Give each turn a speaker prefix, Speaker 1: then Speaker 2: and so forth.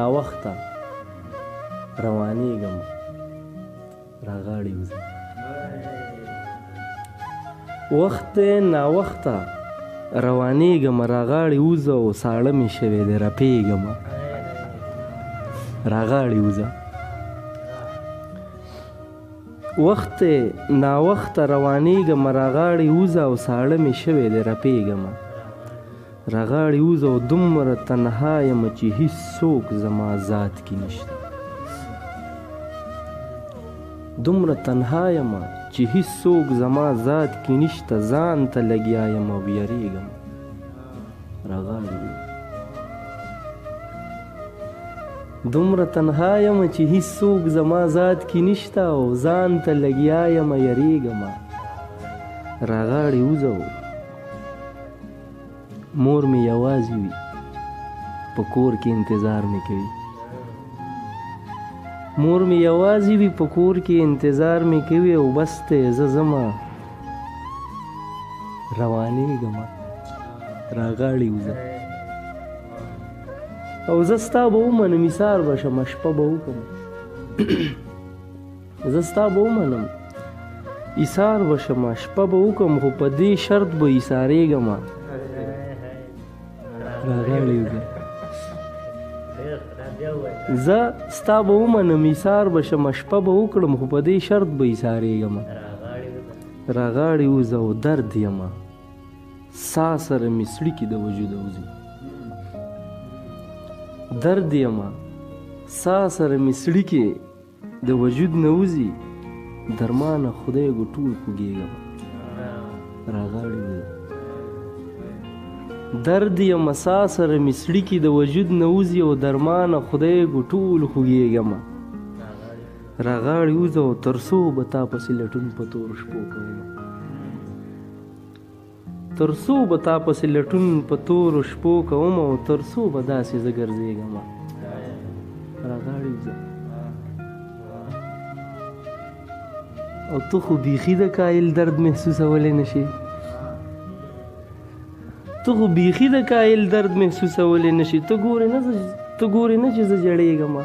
Speaker 1: ناوخته روانېږم راغاړې وځه وخت دی ناوخته روانېږم راغاړې وځه او ساړه مې شوی دی رپېږم راغاړې وځه وخت دی ناوخته روانېږم راغاړې وځه او ساړه مې شوی دی رپېږم راغاړې وځه او دومره تنها یم چې هېڅ څوک زما ذات کې نشته دومره تنها یم چې هېڅ څوک زما ذات کې نشته ځان ته لګیا یم او یریږم راغاړې وځه دومره تنها یم چې هېڅ څوک زما ذات کې نشته او ځان ته لګیا یم یریږم راغاړې وځه مور مې یوازې وي په کور کې انتظار مې کوي مور مې یوازې وي په کور کې انتظار مې کوي او بس دی زه ځمه روانېږم راغاړې وځه او زه ستا به ومنم ایثار به شم شپه به وکړم زه ستا به ومنم ایثار به شم شپه به وکړم خو په دې شرط به ایثارېږم راغاړې وځه زه ستا به ومنم ایثار به شم شپه به وکړم خو په دې شرط به ایثارېږم راغاړې وځه او درد یم سا سره مې څړیکې د وجوده وځي درد یم سا سره مې څړیکې د وجود نه وځي درمانه خدای ټول خوږېږم راغاړې وځه درد یم سا سره مې څړیکې د وجود نه وځي او درمانه خدای ټول خوږېږم راغاړې وځه او تر څو به تا پسې لټون په تورو شپو کومه تر څو به تا پسې لټون په تورو شپو کوم او تر څو به داسې زه ګرځېږم راغاړې وځه او ته خو بیخي د کایل درد محسوسولی نه شي ته خو بیخي د کایل درد محسوسولی نه شي ته ګورې نه چې زه جړېږم